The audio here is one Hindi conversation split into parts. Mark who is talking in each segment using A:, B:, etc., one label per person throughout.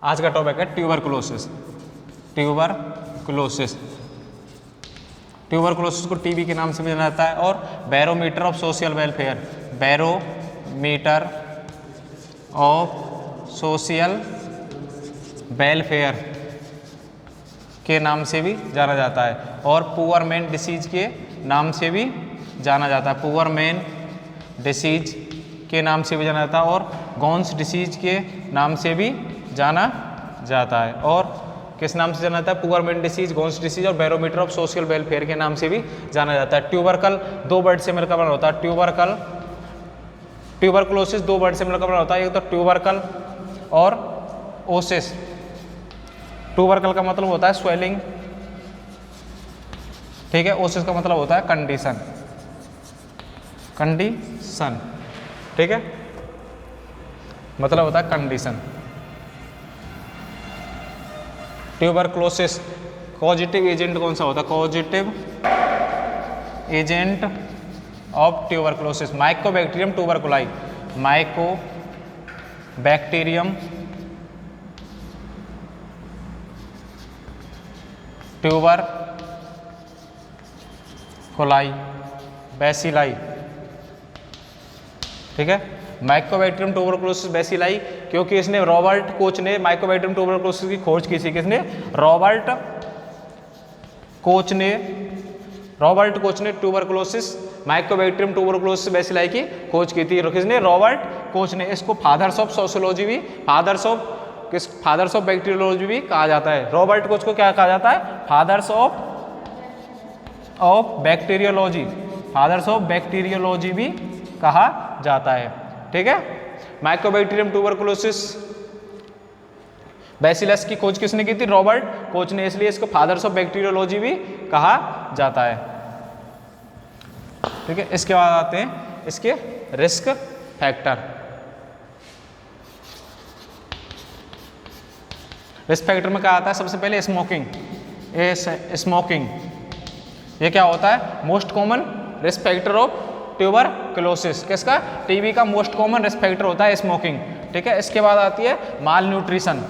A: आज का टॉपिक है ट्यूबरकुलोसिस। ट्यूबरकुलोसिस ट्यूबरकुलोसिस को टीबी के नाम से भी जाना जाता है और barometer of social welfare, barometer of social welfare के नाम से भी जाना जाता है और पुअर मैन डिसीज के नाम से भी जाना जाता है। पुअर मैन डिसीज के नाम से भी जाना जाता है और गॉन्स डिसीज के नाम से भी जाना जाता है। और किस नाम से जाना जाता है? Poor man disease, gones disease और बैरोमीटर ऑफ सोशल वेलफेयर के नाम से भी जाना जाता है। ट्यूबरकल दो वर्ड से मिलकर बना होता है। ट्यूबरकुलोसिस दो वर्ड से मिलकर बना होता है, एक तो ट्यूबरकल और ओसिस। ट्यूबरकल का मतलब होता है स्वेलिंग, ठीक है। ओसिस का मतलब होता है कंडीशन, कंडीशन, ठीक है, मतलब होता है कंडीशन। ट्यूबरकुलोसिस कॉजेटिव एजेंट कौन सा होता है? Causative agent of tuberculosis mycobacterium tuberculi, mycobacterium tuberculi, bacilli, ठीक है। माइकोबैक्टीरियम ट्यूबरकुलोसिस बैसिलाई, क्योंकि इसने रॉबर्ट कोच ने माइकोबैक्टीरियम ट्यूबरकुलोसिस की खोज की थी। किसने? रॉबर्ट कोच ने ट्यूबरकुलोसिस माइकोबैक्टीरियम ट्यूबरकुलोसिस बैसिलाई की खोज की थी। किसने? रॉबर्ट कोच ने। इसको फादर्स ऑफ सोशियोलॉजी भी, फादर्स ऑफ बैक्टीरियोलॉजी भी कहा जाता है। रॉबर्ट कोच को क्या कहा जाता है? Fathers of bacteriology, fathers of bacteriology भी कहा जाता है, ठीक है। माइकोबैक्टीरियम ट्यूबरकुलोसिस बैसिलस की खोज किसने की थी? रॉबर्ट कोच ने, इसलिए इसको फादर्स ऑफ बैक्टीरियोलॉजी भी कहा जाता है, ठीक है। इसके बाद आते हैं इसके रिस्क फैक्टर। रिस्क फैक्टर में क्या आता है? सबसे पहले स्मोकिंग। स्मोकिंग ये क्या होता है? Most common risk factor of tuberculosis. किसका? टीबी का मोस्ट कॉमन रिस्क फैक्टर होता है स्मोकिंग, ठीक है। इसके बाद आती है माल न्यूट्रिशन।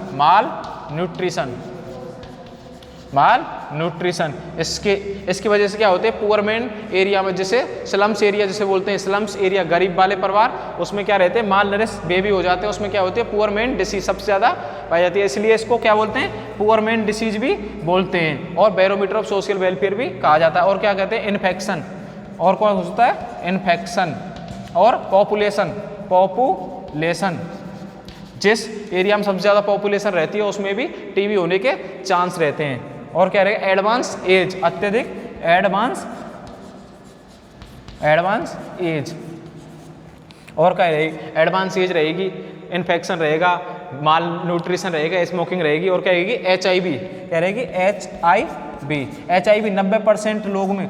A: इसकी वजह से क्या होते हैं? पुअर मैन एरिया में, जैसे स्लम्स एरिया जिसे बोलते हैं, स्लम्स एरिया गरीब वाले परिवार, उसमें क्या रहते हैं? माल नरिश बेबी हो जाते हैं। उसमें क्या होती है? पुअर मैन डिसीज सबसे ज़्यादा पाई जाती है, इसलिए इसको क्या बोलते हैं? पुअर मैन डिसीज भी बोलते हैं। और बैरोमीटर ऑफ सोशल वेलफेयर भी कहा जाता है। और क्या कहते हैं? इन्फेक्शन। और कौन होता है? इन्फेक्शन। और पॉपुलेशन, जिस एरिया में सबसे ज़्यादा पॉपुलेशन रहती है उसमें भी टीबी होने के चांस रहते हैं। और क्या रहेगा? एडवांस एज, अत्यधिक एडवांस एज। और क्या रहेगी? एडवांस एज रहेगी, इन्फेक्शन रहेगा, माल न्यूट्रिशन रहेगा, स्मोकिंग रहेगी। और क्या रहेगी? HIV। क्या रहेगी? HIV 90% लोग में,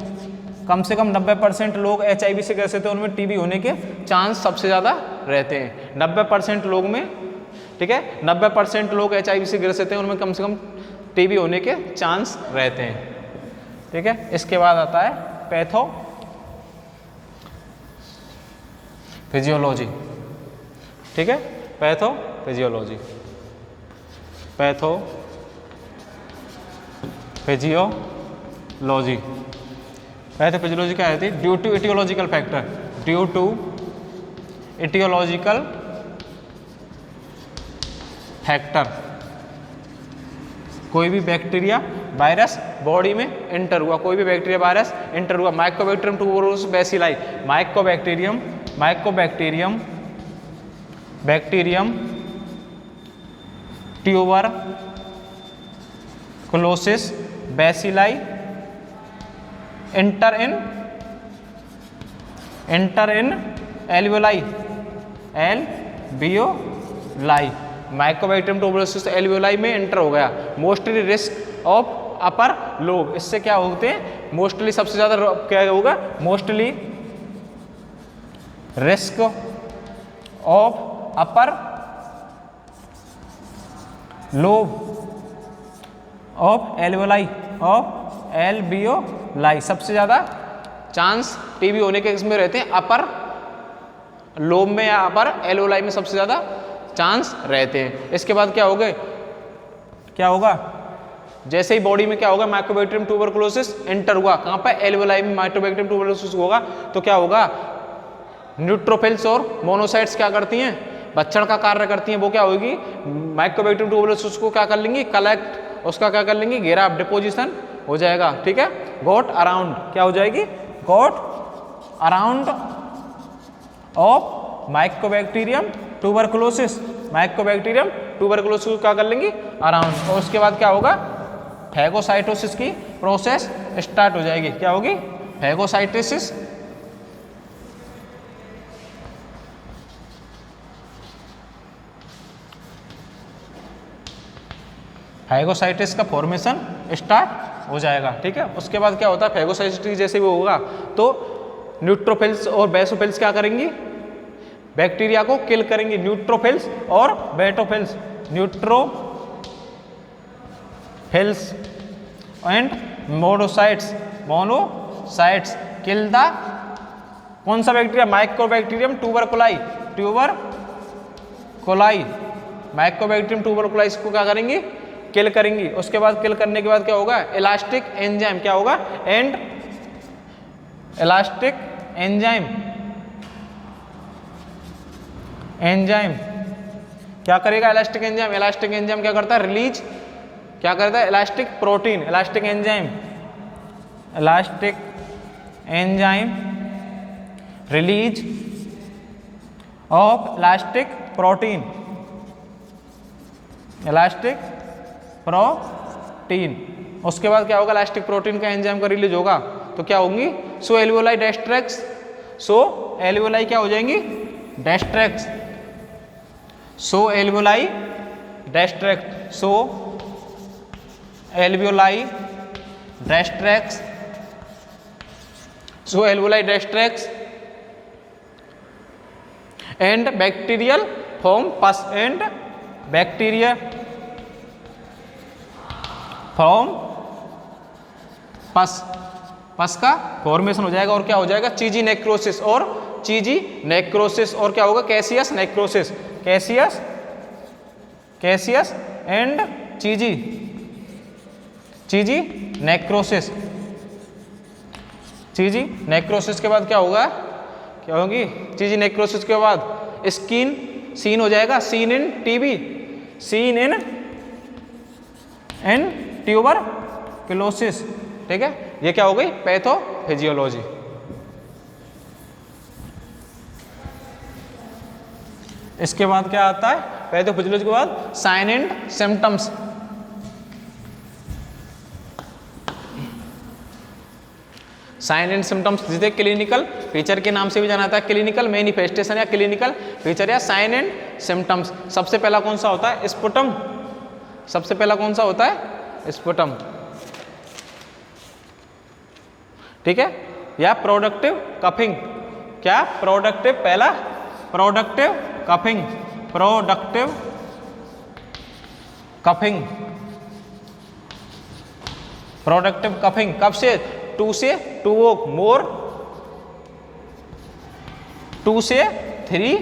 A: कम से कम 90% लोग HIV से ग्रसित हैं, उनमें टीबी होने के चांस सबसे ज़्यादा रहते हैं। 90% लोग में, ठीक है, 90% लोग HIV से ग्रसित हैं, उनमें कम से कम टीबी होने के चांस रहते हैं, ठीक है। इसके बाद आता है पैथोफिजियोलॉजी, ठीक है। पैथोफिजियोलॉजी क्या रहती है? ड्यू टू इटियोलॉजिकल फैक्टर, कोई भी बैक्टीरिया वायरस बॉडी में एंटर हुआ, Mycobacterium tuberculosis bacilli, Mycobacterium tuberculosis bacilli enter in alveoli, Mycobacterium tuberculosis alveoli में एंटर हो गया। Mostly risk of upper lobe, इससे क्या होते हैं? मोस्टली सबसे ज्यादा क्या होगा? Mostly risk of upper lobe of alveoli, सबसे ज्यादा चांस टीबी होने के इसमें रहते हैं अपर लोब में या अपर एल्वियोलाई में सबसे ज्यादा चांस रहते हैं। इसके बाद क्या हो गए? क्या होगा, जैसे ही बॉडी में क्या होगा, माइकोबैक्टीरियम ट्यूबरकुलोसिस एंटर हुआ, कहाँ पे, एल्वेओलाई में माइकोबैक्टीरियम ट्यूबरकुलोसिस होगा, तो क्या होगा, न्यूट्रोफिल्स और मोनोसाइट्स क्या करती हैं, भक्षण का कार्य करती हैं, वो क्या होगी, माइकोबैक्टीरियम ट्यूबरकुलोसिस को क्या कर लेंगी, कलेक्ट, उसका क्या कर लेंगी, घेरा, डिपोजिशन हो जाएगा, ठीक है, गोट अराउंड, क्या हो जाएगी, got around of mycobacterium tuberculosis, mycobacterium tuberculosis को क्या कर लेंगी, अराउंड, और उसके बाद क्या होगा, फैगोसाइटोसिस की प्रोसेस स्टार्ट हो जाएगी, क्या होगी, फैगोसाइटोसिस, फैगोसाइटिस का फॉर्मेशन स्टार्ट हो जाएगा, ठीक है। उसके बाद क्या होता है, फैगोसाइटिस जैसे भी होगा तो न्यूट्रोफिल्स और बेसोफिल्स क्या करेंगी, बैक्टीरिया को किल करेंगी, न्यूट्रोफिल्स और बेटोफिल्स, neutrophils and monocytes, monocytes kill the, कौन सा bacteria, mycobacterium tuberculi, tuberculi, mycobacterium tuberculis को क्या करेंगी, किल करेंगी। उसके बाद किल करने के बाद क्या होगा, इलास्टिक एंजाइम, क्या होगा, एंड इलास्टिक एंजाइम, एंजाइम क्या करेगा, इलास्टिक एंजाइम, इलास्टिक एंजाइम क्या करता है, रिलीज, क्या करता है, elastic protein, elastic enzyme, elastic enzyme release of elastic protein, elastic protein. उसके बाद क्या होगा, इलास्टिक प्रोटीन का एंजाइम का रिलीज होगा तो क्या होंगी, सो एल्वियोलाई डेस्ट्रेक्स, सो एल्वियोलाई क्या हो जाएंगी, destructs, so alveoli destruct, so alveoli destructs, so alveoli destructs and bacterial form pus, and bacteria form pus, pus का फॉर्मेशन हो जाएगा और क्या हो जाएगा, चीजी नेक्रोसिस, और चीजी नेक्रोसिस, और क्या होगा, caseous necrosis, caseous, caseous and cheesy, cheesy necrosis, cheesy necrosis के बाद क्या होगा, क्या होगी, चीजी नेक्रोसिस के बाद स्किन सीन हो जाएगा, seen in TB, seen in tuberculosis, ठीक है। ये क्या हो गई, पैथोफिजियोलॉजी। इसके बाद क्या आता है, पैथोफिजियोलॉजी के बाद sign and symptoms, sign and symptoms जिसे क्लिनिकल फीचर के नाम से भी जाना जाता है, क्लिनिकल मैनिफेस्टेशन या क्लिनिकल फीचर या साइन एंड सिम्टम्स। सबसे पहला कौन सा होता है, स्पुटम, सबसे पहला कौन सा होता है, स्पुटम, ठीक है, या प्रोडक्टिव कफिंग, क्या प्रोडक्टिव, पहला productive coughing, productive coughing, productive coughing कब से, 2 से 2 मोर, 2 से 3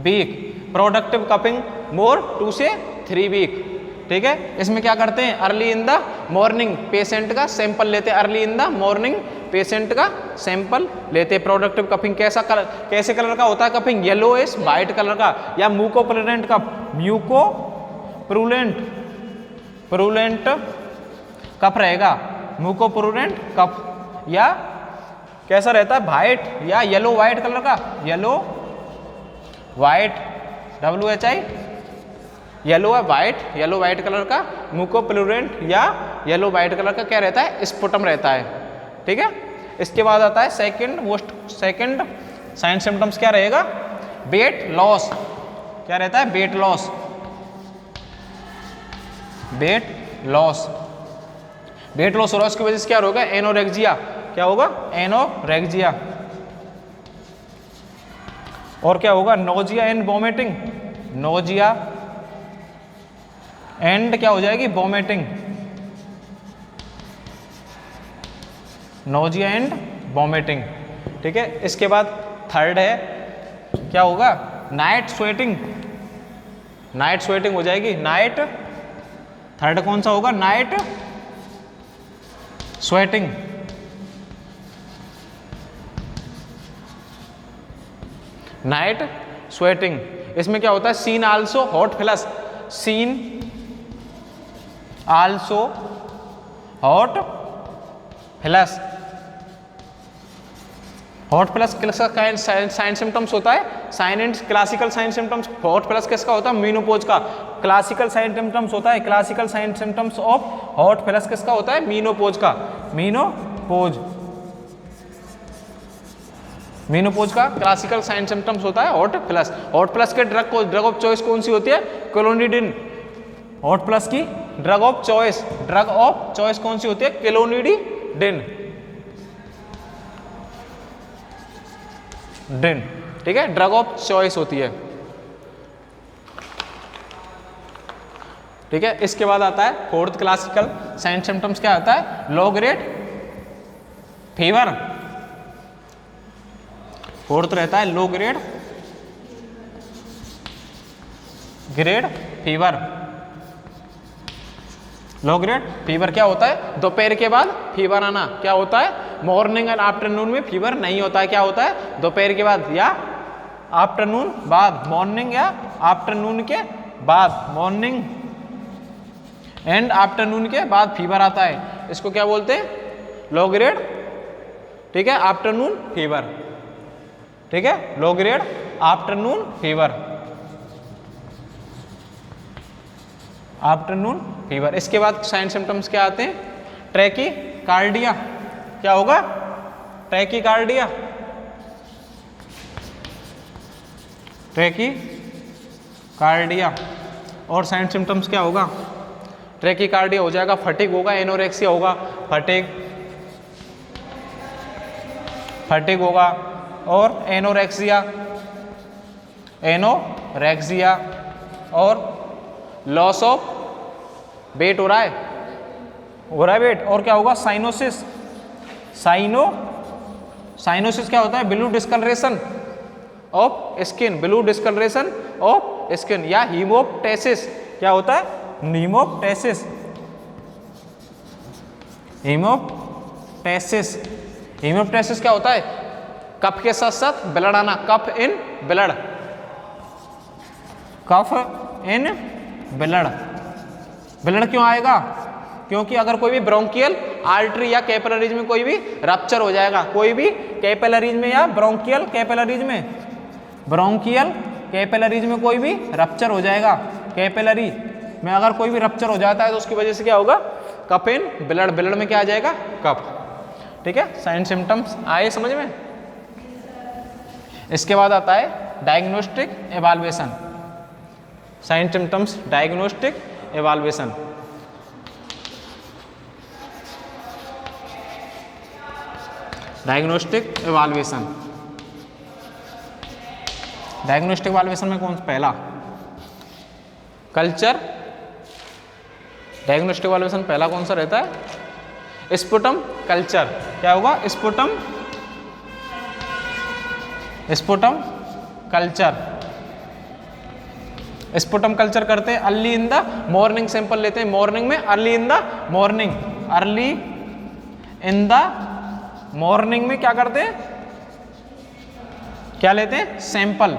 A: वीक, प्रोडक्टिव कफिंग मोर 2 से 3 वीक, ठीक है। इसमें क्या करते हैं, early in the morning patient का सैंपल लेते हैं, early in the morning patient का सैंपल लेते हैं। प्रोडक्टिव कफिंग कैसा कलर, कैसे कलर का होता है कफिंग, येलोइश वाइट कलर का, या म्यूकोप्रूलेंट कफ, म्यूकोप्रूलेंट, प्रूलेंट कफ रहेगा, म्यूकोप्रूलेंट कफ, या कैसा रहता है, वाइट या येलो वाइट कलर का, येलो वाइट, WHI, येलो है वाइट, येलो वाइट कलर का म्यूकोप्लूरेंट या येलो वाइट कलर का क्या रहता है, स्पुटम रहता है, ठीक है। इसके बाद आता है second most, second sign symptoms क्या रहेगा, वेट लॉस, क्या रहता है, weight loss, weight loss, weight loss हो रहा है, उसकी वजह से क्या होगा, एनोरेक्सिया, क्या होगा, एनोरेक्सिया, और क्या होगा, nausea and vomiting, nausea and क्या हो जाएगी, वोमिटिंग, नोजिया एंड वोमिटिंग, ठीक है। इसके बाद थर्ड है क्या होगा, नाइट स्वेटिंग, नाइट स्वेटिंग हो जाएगी, नाइट थर्ड कौन सा होगा? Night sweating. नाइट स्वेटिंग, इसमें क्या होता है? Seen also hot flush, seen also hot flush. Hot flush किसका साइन सिम्टम्स होता है? Sign and classical sign symptoms. Hot flush किसका होता है? मीनोपोज का। क्लासिकल साइन सिम्टम्स होता है, classical sign symptoms of hot flush किसका होता है? मीनोपोज का। मीनोपोज, मीनोपोज का क्लासिकल साइन सिम्टम्स होता है हॉट फ्लश। हॉट फ्लश के ड्रग ऑफ चॉइस कौन सी होती है? क्लोनिडिन। हॉट फ्लश की ड्रग ऑफ चॉइस कौन सी होती है? क्लोनिडिन। ठीक है, ड्रग ऑफ चॉइस होती है। ठीक है, इसके बाद आता है फोर्थ क्लासिकल साइन सिम्टम्स, क्या आता है? Low grade fever. फोर्थ रहता है low grade fever. Low grade fever क्या होता है? दोपहर के बाद फीवर आना। क्या होता है? मॉर्निंग एंड आफ्टरनून में फीवर नहीं होता है। क्या होता है? दोपहर के बाद या आफ्टरनून बाद, मॉर्निंग या आफ्टरनून के बाद, मॉर्निंग एंड आफ्टरनून के बाद फीवर आता है। इसको क्या बोलते हैं? लो ग्रेड, ठीक है, आफ्टरनून फीवर। ठीक है, low grade afternoon fever, afternoon fever. इसके बाद साइन सिम्टम्स क्या आते हैं? ट्रैकीकार्डिया। क्या होगा? Tachycardia, tachycardia. और साइन सिम्टम्स क्या होगा? ट्रैकीकार्डिया हो जाएगा, फटीग होगा, एनोरेक्सिया होगा, फटीग होगा, और एनोरेक्सिया और लॉस ऑफ वेट हो रहा है वेट। और क्या होगा? साइनोसिस। साइनोसिस क्या होता है? Blue discolouration of skin, blue discolouration of skin, या हीमोप्टेसिस। क्या होता है? हीमोप्टेसिस। हीमोप्टेसिस क्या होता है? कफ के साथ साथ ब्लड आना, cough in blood, cough in blood. Blood क्यों आएगा? क्योंकि अगर कोई भी ब्रोंकियल आर्टरी या कैपिलरीज में कोई भी रप्चर हो जाएगा, कोई भी कैपिलरीज में या ब्रोंकियल कैपिलरीज में कोई भी रप्चर हो जाएगा, कैपिलरी में अगर कोई भी रप्चर हो जाता है तो उसकी वजह से क्या होगा? कफ इन ब्लड, ब्लड में क्या आ जाएगा? कफ। ठीक है, साइन सिम्टम्स आए समझ में। इसके बाद आता है diagnostic evaluation. Sign symptoms, diagnostic evaluation. Diagnostic evaluation, diagnostic evaluation में कौन सा? पहला कल्चर। डायग्नोस्टिक एवाल्युएशन पहला कौन सा रहता है? Sputum culture. क्या होगा? Sputum culture. स्पुटम कल्चर करते हैं early in the morning, sample लेते हैं मॉर्निंग में, अर्ली इन द मॉर्निंग में क्या करते हैं? क्या लेते हैं? सैंपल।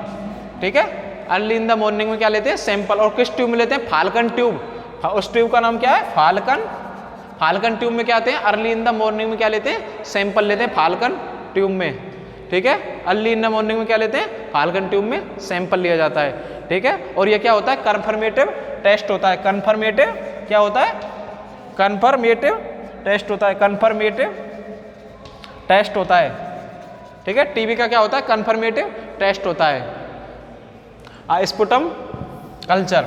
A: ठीक है, अर्ली इन द मॉर्निंग में क्या लेते हैं? सैंपल। और किस ट्यूब में लेते हैं? Falcon tube. उस ट्यूब का नाम क्या है? फाल्कन ट्यूब में क्या आते हैं? अर्ली इन द मॉर्निंग में क्या लेते हैं? सैंपल लेते हैं फाल्कन ट्यूब में। ठीक है, अर्ली इन द मॉर्निंग में क्या लेते हैं? फाल्कन ट्यूब में सैंपल लिया जाता है। ठीक है, और ये क्या होता है? कन्फर्मेटिव टेस्ट होता है। कन्फर्मेटिव क्या होता है? कन्फर्मेटिव टेस्ट होता है। कन्फर्मेटिव टेस्ट होता है। ठीक है, टीबी का क्या होता है? कन्फर्मेटिव टेस्ट होता है। Sputum culture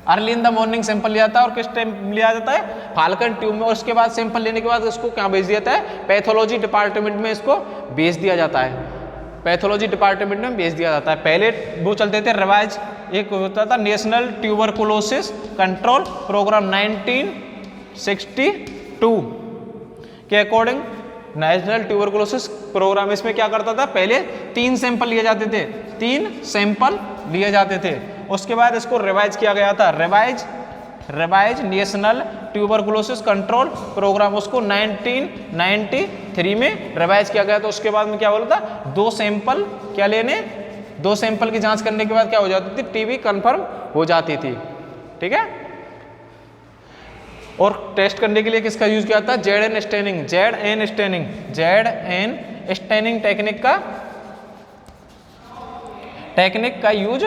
A: early in the morning sample लिया जाता है, और किस टाइम लिया जाता है? फाल्कन ट्यूब में। और उसके बाद सैंपल लेने के बाद इसको क्या भेज दिया जाता है? पैथोलॉजी डिपार्टमेंट में इसको भेज दिया जाता है। पैथोलॉजी डिपार्टमेंट में भेज दिया जाता है। पहले वो चलते थे रिवाइज, एक होता था नेशनल ट्यूबरकुलोसिस कंट्रोल प्रोग्राम 1962 के अकॉर्डिंग नेशनल ट्यूबरकुलोसिस प्रोग्राम। इसमें क्या करता था? पहले 3 सैंपल लिए जाते थे, 3 सैंपल लिए जाते थे। उसके बाद इसको रिवाइज किया गया था। Revise revise national tuberculosis control programme, उसको 1993 में रिवाइज किया गया। तो उसके बाद में क्या बोला था, 2 सैंपल क्या लेने, 2 सैंपल की जांच करने के बाद क्या हो जाती थी, टीबी कंफर्म हो जाती थी। ठीक है, और टेस्ट करने के लिए किसका यूज किया था, जेड एन स्टेनिंग टेक्निक का यूज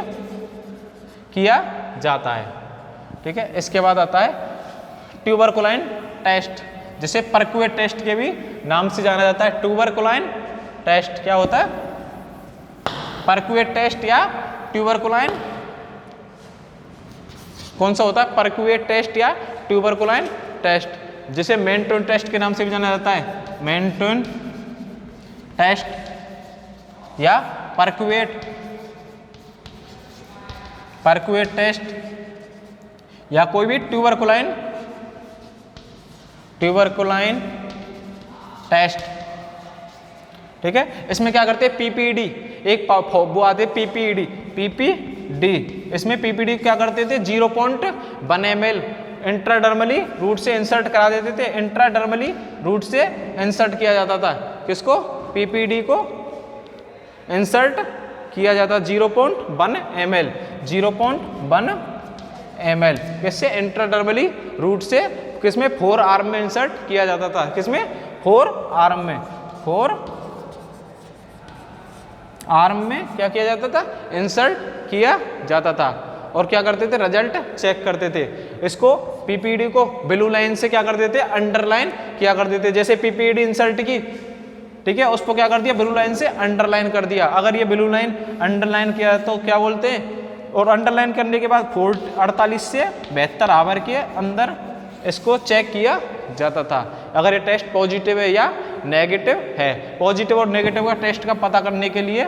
A: किया जाता है। ठीक है, इसके बाद आता है ट्यूबरकुलाइन टेस्ट, जिसे परक्यूएट टेस्ट के भी नाम से जाना जाता है। ट्यूबरकुलाइन टेस्ट क्या होता है, परक्यूएट टेस्ट या ट्यूबरकुलाइन, कौन सा होता है, परक्यूएट टेस्ट या ट्यूबरकुलाइन टेस्ट, जिसे मेंटन टेस्ट के नाम से भी जाना जाता है। मेंटन टेस्ट या परक्यूएट टेस्ट या कोई भी ट्यूबरकुलाइन टेस्ट। ठीक है, इसमें क्या करते हैं, पीपीडी एक वो आते पीपीडी, इसमें पीपीडी क्या करते थे, 0.1 ml इंट्राडर्मली रूट से इंसर्ट करा देते थे। इंट्राडर्मली रूट से इंसर्ट किया जाता था, किसको, पीपीडी को इंसर्ट किया जाता 0.1 ml, 0.1 ml किससे, इंट्राडर्मली रूट से, किसमें, 4 आर्म में इंसर्ट किया जाता था, किसमें, 4 आर्म में क्या किया जाता था, इंसर्ट किया जाता था। और क्या करते थे, रिजल्ट चेक करते थे। इसको पीपीडी को ब्लू लाइन से क्या करते थे, अंडरलाइन किया करते थे। जैसे पीपीडी इंसर्ट की, ठीक है, उसको क्या कर दिया, ब्लू लाइन से अंडरलाइन कर दिया। अगर ये ब्लू लाइन अंडरलाइन किया तो क्या बोलते हैं, और अंडरलाइन करने के बाद 48 से 72 आवर के अंदर इसको चेक किया जाता था, अगर ये टेस्ट पॉजिटिव है या नेगेटिव है। पॉजिटिव और नेगेटिव का टेस्ट का पता करने के लिए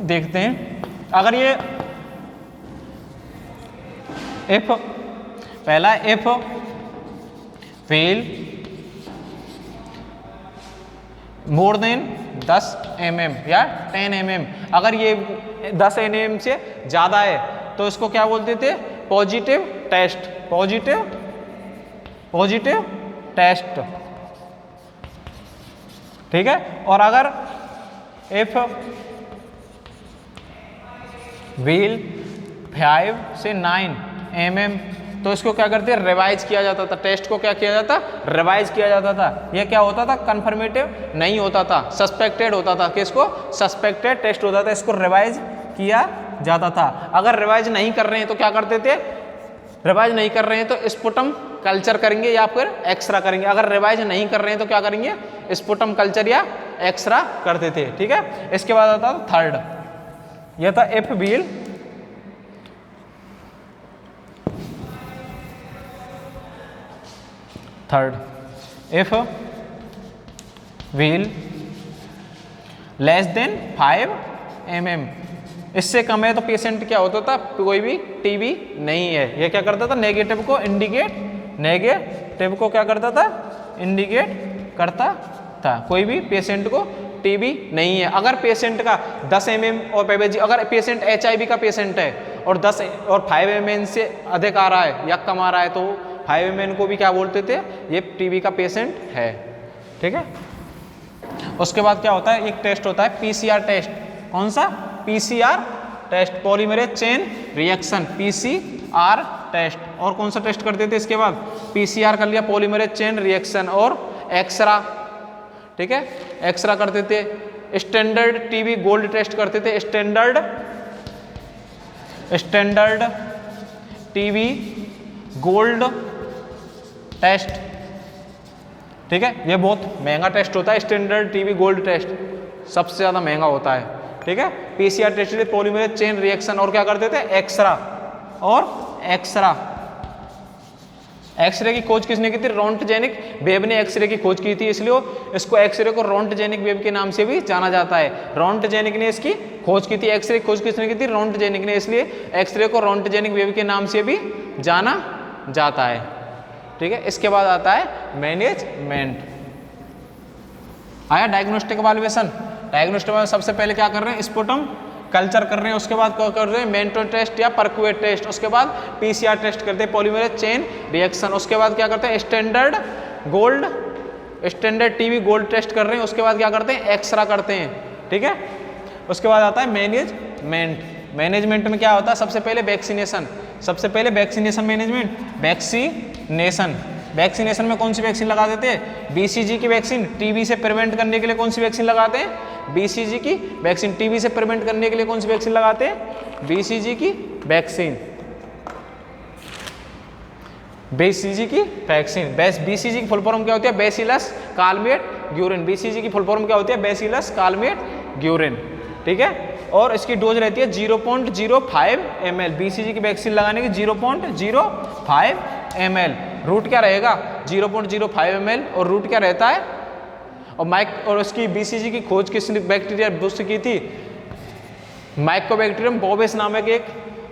A: देखते हैं, अगर ये पहला if wheel more than 10 mm या 10 mm, अगर ये 10 mm से ज़्यादा है तो इसको क्या बोलते थे, पॉजिटिव टेस्ट। ठीक है, और अगर इफ व्हील 5 से 9 mm तो इसको क्या करते हैं, रिवाइज किया जाता था। टेस्ट को क्या किया जाता, रिवाइज किया जाता था। यह क्या होता था, कन्फर्मेटिव नहीं होता था, सस्पेक्टेड होता था। किसको, सस्पेक्टेड टेस्ट होता था, इसको रिवाइज किया जाता था। अगर रिवाइज नहीं कर रहे हैं तो क्या करते थे, रिवाइज नहीं कर रहे हैं तो स्पुटम कल्चर करेंगे या फिर एक्सरा करेंगे। अगर रिवाइज नहीं कर रहे हैं तो क्या करेंगे, स्पुटम कल्चर या एक्सरा करते थे। ठीक है, इसके बाद आता था थर्ड, यह था if wheel if wheel less than 5 mm, इससे कम है तो पेशेंट क्या होता था, कोई भी टीबी नहीं है। ये क्या करता था, नेगेटिव को क्या करता था, इंडिकेट करता था, कोई भी पेशेंट को टीबी नहीं है। अगर पेशेंट का 10 mm और अगर पेशेंट HIV का पेशेंट है और 10 और 5 mm से अधिक आ रहा है या कम आ रहा है तो 5 mm को भी क्या बोलते थे, ये टीबी का पेशेंट है। ठीक है, उसके बाद क्या होता है, एक टेस्ट होता है PCR टेस्ट। कौन सा, PCR test, polymerase chain reaction, PCR test. और कौन सा टेस्ट करते थे इसके बाद, PCR कर लिया, पॉलीमरेज चेन रिएक्शन, और एक्सरा। ठीक है, एक्सरा करते थे। स्टैंडर्ड टीबी गोल्ड टेस्ट करते थे, स्टैंडर्ड टीबी गोल्ड टेस्ट। ठीक है, ये बहुत महंगा टेस्ट होता है, स्टैंडर्ड टीबी गोल्ड टेस्ट सबसे ज़्यादा महंगा होता है। ठीक है, PCR test, polymerase chain reaction, और क्या करते थे, एक्सरा। एक्सरे की खोज किसने की थी, रोंटजेनिक वेब ने एक्सरे की खोज की थी, इसलिए इसको एक्सरे को रोंटजेनिक वेब के नाम से भी जाना जाता है। रोंटजेनिक ने इसकी खोज की थी, एक्सरे की खोज किसने की थी, रोंटजेनिक ने, इसलिए एक्सरे को रोंटजेनिक वेब के नाम से भी जाना जाता है। ठीक है, इसके बाद आता है मैनेजमेंट। आया डायग्नोस्टिक इवैल्यूएशन। डायग्नोस्टिक में सबसे पहले क्या कर रहे हैं, स्पुटम कल्चर कर रहे हैं, उसके बाद क्या कर रहे हैं, मेंटो टेस्ट या परक्यूएट टेस्ट, उसके बाद पीसीआर टेस्ट करते हैं, पॉलीमरेज चेन रिएक्शन, उसके बाद क्या करते हैं, स्टैंडर्ड टीबी गोल्ड टेस्ट कर रहे हैं, उसके बाद क्या करते हैं, एक्सरा करते हैं। ठीक है, उसके बाद आता है मैनेजमेंट। मैनेजमेंट में क्या होता है, सबसे पहले वैक्सीनेशन, मैनेजमेंट वैक्सीनेशन में कौन सी वैक्सीन लगा देते हैं, बीसीजी की वैक्सीन। टीबी से प्रिवेंट करने के लिए कौन सी वैक्सीन लगाते हैं, बीसीजी की वैक्सीन। टीबी से प्रिवेंट करने के लिए कौन सी वैक्सीन लगाते हैं, बीसीजी की वैक्सीन। बीसीजी की फुल फॉर्म क्या होती है, बैसिलस कालमेट ग्यूरिन। बीसीजी की फुल फॉर्म क्या होती है, बैसिलस कालमेट ग्यूरिन। ठीक है, और इसकी डोज रहती है 0.05 ml। बीसीजी की वैक्सीन लगाने की 0.05 ml। रूट क्या रहेगा, 0.05 ml, और रूट क्या रहता है, और उसकी बीसीजी की खोज किस बैक्टीरिया बुस्ट की थी, माइकोबैक्टीरियम बोवेस नामक एक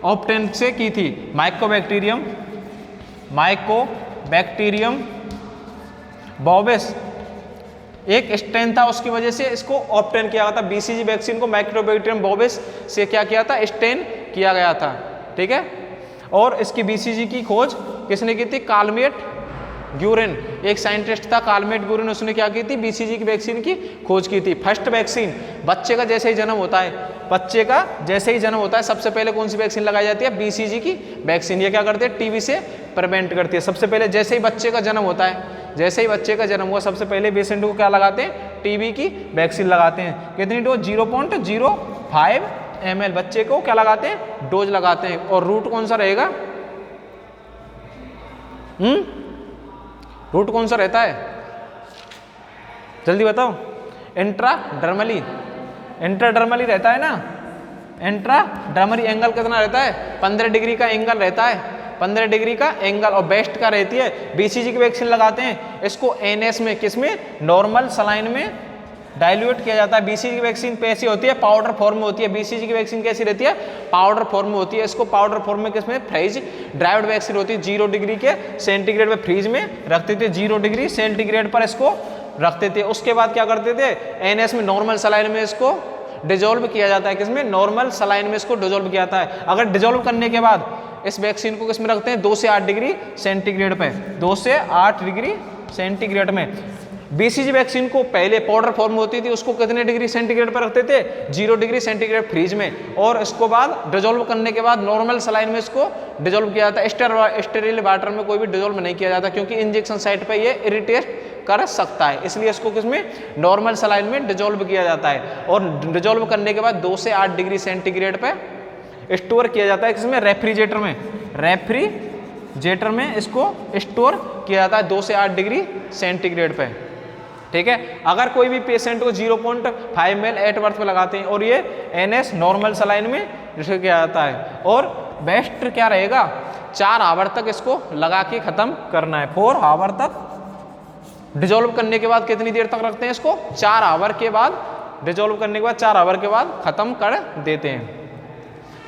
A: ऑप्टेन से की थी। माइकोबैक्टीरियम बोवेस एक स्ट्रेन था, उसकी वजह से इसको ऑप्टेन किया गया था। बीसीजी वैक्सीन को माइकोबैक्टीरियम बोवेस से क्या किया था, स्ट्रेन किया गया था। ठीक है, और इसकी बीसीजी की खोज किसने की थी, कालमेट ग्यूरिन, एक साइंटिस्ट था कालमेट ग्यूरिन, उसने क्या की थी, बीसीजी की वैक्सीन की खोज की थी। फर्स्ट वैक्सीन बच्चे का जैसे ही जन्म होता है, सबसे पहले कौन सी वैक्सीन लगाई जाती है, बीसीजी की वैक्सीन। ये क्या करती है, टीबी से प्रिवेंट करती है। सबसे पहले जैसे ही बच्चे का जन्म होता है, सबसे पहले पेशेंट को क्या लगाते हैं, टीबी की वैक्सीन लगाते हैं। कितनी डोज, 0.05 ml बच्चे को क्या लगाते हैं, डोज लगाते हैं। और रूट कौन सा रहेगा, रूट कौन सा रहता है, जल्दी बताओ, इंट्राडर्मली रहता है ना। इंट्राडर्मली एंगल कितना रहता है, 15 डिग्री का एंगल रहता है, 15 डिग्री का एंगल, और बेस्ट का रहती है। बीसीजी की वैक्सीन लगाते हैं, इसको एनएस में, किसमें, नॉर्मल सलाइन में डाइल्यूट किया जाता है। बीसीजी की वैक्सीन कैसी होती है, पाउडर फॉर्म में होती है। बीसीजी की वैक्सीन कैसी रहती है, पाउडर फॉर्म में होती है। इसको पाउडर फॉर्म में किसमें, फ्रीज ड्राइव्ड वैक्सीन होती है। 0 डिग्री के सेंटीग्रेड में फ्रीज में रखते थे, 0 डिग्री सेंटीग्रेड पर इसको रखते थे। उसके बाद क्या करते थे, एनएस में, नॉर्मल सलाइन में इसको डिजोल्व किया जाता है। किसमें, नॉर्मल सलाइन में इसको डिजोल्व किया जाता है। अगर डिजोल्व करने के बाद इस वैक्सीन को किसमें रखते हैं, 2 से 8 डिग्री सेंटीग्रेड पे, 2 से 8 डिग्री सेंटीग्रेड में। बीसीजी वैक्सीन को पहले पाउडर फॉर्म होती थी, उसको कितने डिग्री सेंटीग्रेड पर रखते थे, 0 डिग्री सेंटीग्रेड फ्रीज में, और इसको बाद डिजोल्व करने के बाद नॉर्मल सलाइन में इसको डिजोल्व किया जाता है। स्टेरिल वाटर में कोई भी डिजोल्व नहीं किया जाता, क्योंकि इंजेक्शन साइट पे ये इरिटेट कर सकता है, इसलिए इसको किसमें, नॉर्मल सलाइन में डिजोल्व किया जाता है। और डिजोल्व करने के बाद 2 से 8 डिग्री सेंटीग्रेड पे स्टोर किया जाता है। किसमें, रेफ्रिजरेटर में इसको स्टोर किया जाता है 2 से 8 डिग्री सेंटीग्रेड पे। ठीक है, अगर कोई भी पेशेंट को 0.5 ml एट बर्थ पे लगाते हैं, और ये एनएस नॉर्मल सलाइन में किया जाता है। और बेस्ट क्या रहेगा, 4 आवर तक इसको लगा के खत्म करना है। 4 आवर तक डिजोल्व करने के बाद कितनी देर तक रखते हैं इसको, 4 आवर के बाद, डिजोल्व करने के बाद 4 आवर के बाद खत्म कर देते हैं।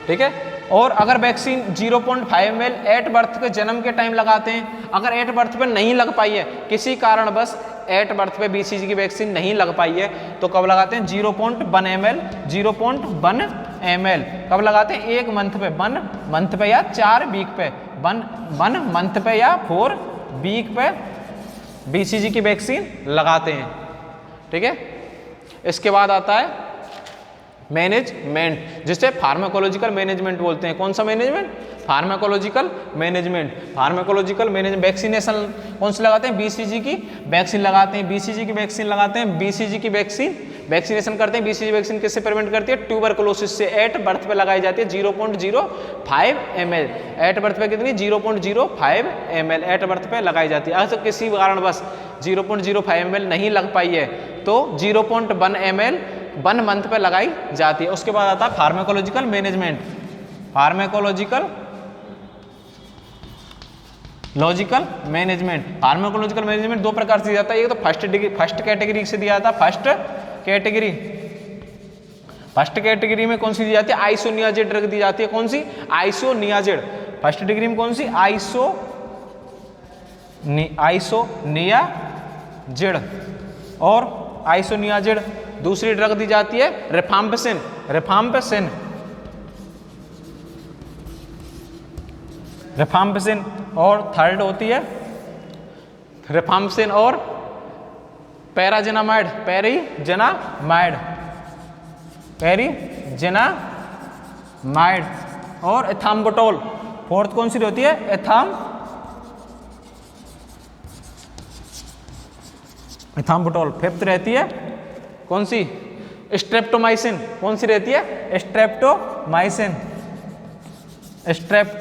A: ठीक है, और अगर वैक्सीन 0.5 ml एट बर्थ के जन्म के टाइम लगाते हैं, अगर एट बर्थ पे नहीं लग पाई है, किसी कारण बस एट बर्थ पे बीसीजी की वैक्सीन नहीं लग पाई है, तो कब लगाते हैं, 0.1 ml कब लगाते हैं, 1 मंथ पे, 1 मंथ पे या 4 वीक पे, 1 मंथ पे या 4 वीक पे बीसीजी की वैक्सीन लगाते हैं। ठीक है, इसके बाद आता है मैनेजमेंट, जिसे फार्माकोलॉजिकल मैनेजमेंट बोलते हैं। कौन सा मैनेजमेंट, फार्माकोलॉजिकल मैनेजमेंट। वैक्सीनेशन कौन सी लगाते हैं, बीसीजी की वैक्सीन लगाते हैं, बीसीजी की वैक्सीनेशन करते हैं। बीसीजी वैक्सीन किससे प्रिवेंट करती है, ट्यूबरकुलोसिस से। एट बर्थ पे लगाई जाती है 0.05 ml, एट बर्थ पे कितनी, 0.05 ml एट बर्थ पे लगाई जाती है। अगर किसी कारण बस 0.05 ml नहीं लग पाई है, तो 0.1 ml 1 मंथ पे लगाई जाती है। उसके बाद आता है फार्माकोलॉजिकल मैनेजमेंट। फार्माकोलॉजिकल मैनेजमेंट 2 प्रकार से दिया जाता है। एक तो फर्स्ट कैटेगरी से दिया जाता है। फर्स्ट कैटेगरी में कौन सी दी जाती है, आइसोनियाजेड ड्रग दी जाती है। कौन सी, आइसोनियाजेड। फर्स्ट डिग्री में कौन सी, आइसोनियाजेड। और आइसोनियाजेड। दूसरी ड्रग दी जाती है रिफाम्पिसिन। Rifampicin, rifampicin. और थर्ड होती है रिफाम्पिसिन और पैराजिनामाइड, पेरिजिनामाइड, पेरिजिनामाइड और एथाम्बुटोल। फोर्थ कौन सी होती है? एथाम्बुटोल। फिफ्थ रहती है कौन सी? स्ट्रेप्टोमाइसिन। कौन सी रहती है? स्ट्रेप्टोमाइसिन, स्ट्रेप्टोमाइसिन,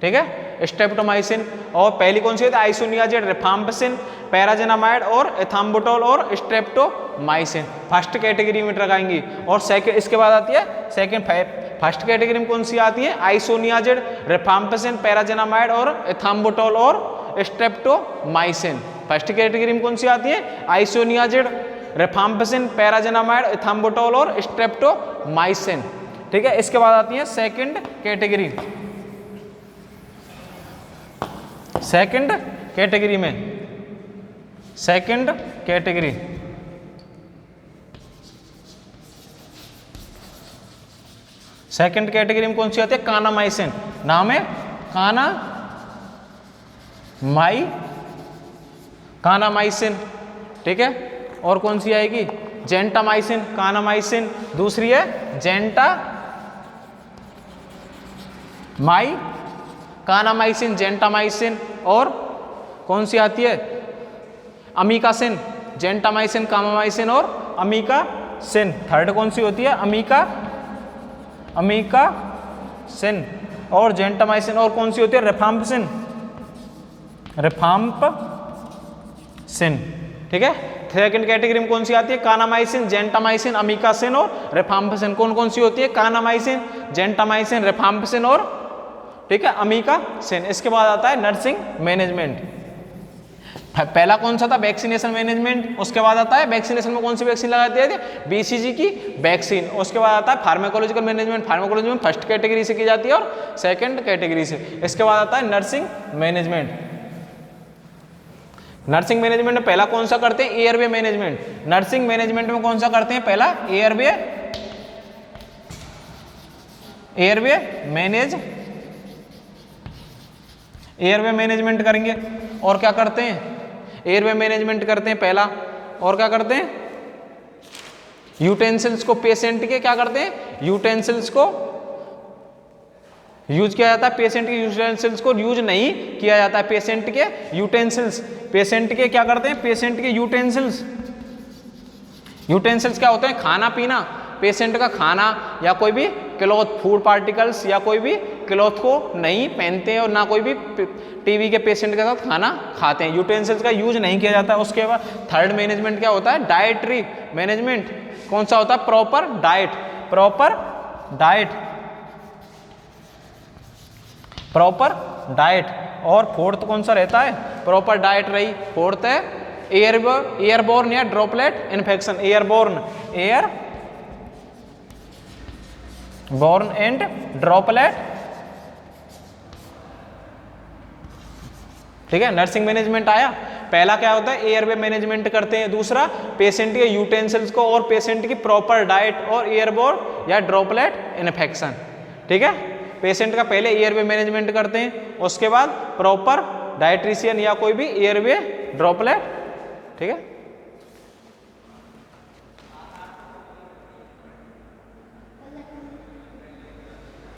A: ठीक है, स्ट्रेप्टोमाइसिन। और पहली कौन सी होती है? आइसोनियाजेड, रिफाम्पिसिन, पैराजिनामाइड और एथाम्बुटोल और स्ट्रेप्टोमाइसिन। फर्स्ट कैटेगरी में लगाएंगी। और सेकंड, इसके बाद आती है सेकंड। फर्स्ट कैटेगरी में कौन सी आती है? आइसोनियाजेड, रिफाम्पिसिन, पैराजिनामाइड और एथाम्बुटोल और स्ट्रेप्टोमाइसिन। फर्स्ट कैटेगरी में कौन सी आती है? आइसोनियाजेड, रिफाम्पिसिन, पैराजिनामाइड, एथाम्बुटोल और स्ट्रेप्टोमाइसिन, ठीक है। इसके बाद आती है सेकंड कैटेगरी। सेकंड कैटेगरी में, सेकंड कैटेगरी, सेकंड कैटेगरी में कौन सी आती है? कानामाइसिन। नाम है कानामाइसिन, ठीक है। और कौन सी आएगी? Gentamicin, kanamycin. दूसरी है कानामाइसिन, जेंटामाइसिन। और कौन सी आती है? अमीकासिन, जेंटामाइसिन, कानामाइसिन और अमीकासिन। थर्ड कौन सी होती है? अमीकासिन और जेंटामाइसिन। और कौन सी होती है? रिफाम्पिसिन, रिफाम्पिसिन, ठीक है। सेकंड कैटेगरी में कौन सी आती है? कानामाइसिन, जेंटामाइसिन, अमीकासिन और रिफाम्पिसिन। कौन कौन सी होती है? कानामाइसिन, जेंटामाइसिन, रिफाम्पिसिन और, ठीक है, अमीकासिन। इसके बाद आता है नर्सिंग मैनेजमेंट। पहला कौन सा था? Vaccination management. उसके बाद आता है वैक्सीनेशन में कौन सी वैक्सीन लगाते थे? बीसीजी की वैक्सीन। उसके बाद आता है फार्माकोलॉजिकल मैनेजमेंट। फार्माकोलॉजी में फर्स्ट कैटेगरी से की जाती है और सेकंड कैटेगरी से। इसके बाद आता है नर्सिंग मैनेजमेंट। नर्सिंग मैनेजमेंट में पहला कौन सा करते हैं? Airway management. नर्सिंग मैनेजमेंट में कौन सा करते हैं? पहला एयरवे मैनेजमेंट करेंगे। और क्या करते हैं? एयरवे मैनेजमेंट करते हैं पहला। और क्या करते हैं? यूटेंसिल्स को पेशेंट के क्या करते हैं? यूटेंसिल्स को यूज किया जाता है। पेशेंट के यूटेंसिल्स को यूज नहीं किया जाता है। पेशेंट के यूटेंसिल्स, पेशेंट के क्या करते हैं? पेशेंट के यूटेंसिल्स, यूटेंसिल्स क्या होते हैं? खाना पीना, पेशेंट का खाना या कोई भी क्लॉथ, फूड पार्टिकल्स या कोई भी क्लॉथ को नहीं पहनते हैं और ना कोई भी टीबी के पेशेंट के साथ खाना खाते हैं। यूटेंसिल्स का यूज नहीं किया जाता है। उसके बाद थर्ड मैनेजमेंट क्या होता है? Dietary management. कौन सा होता है? Proper diet, proper diet, proper diet. और फोर्थ कौन सा रहता है? प्रॉपर डाइट रही। फोर्थ है एयरबोर्न या droplet infection. Airborne and droplet, ठीक है। नर्सिंग मैनेजमेंट आया। पहला क्या होता है? एयरवे मैनेजमेंट करते हैं। दूसरा पेशेंट के यूटेंसिल्स को और पेशेंट की प्रॉपर डाइट और एयरबोर्न या ड्रॉपलेट इन्फेक्शन, ठीक है। पेशेंट का पहले एयरवे मैनेजमेंट करते हैं, उसके बाद प्रॉपर डाइट्रिशियन या कोई भी एयरवे ड्रॉपलेट, ठीक है।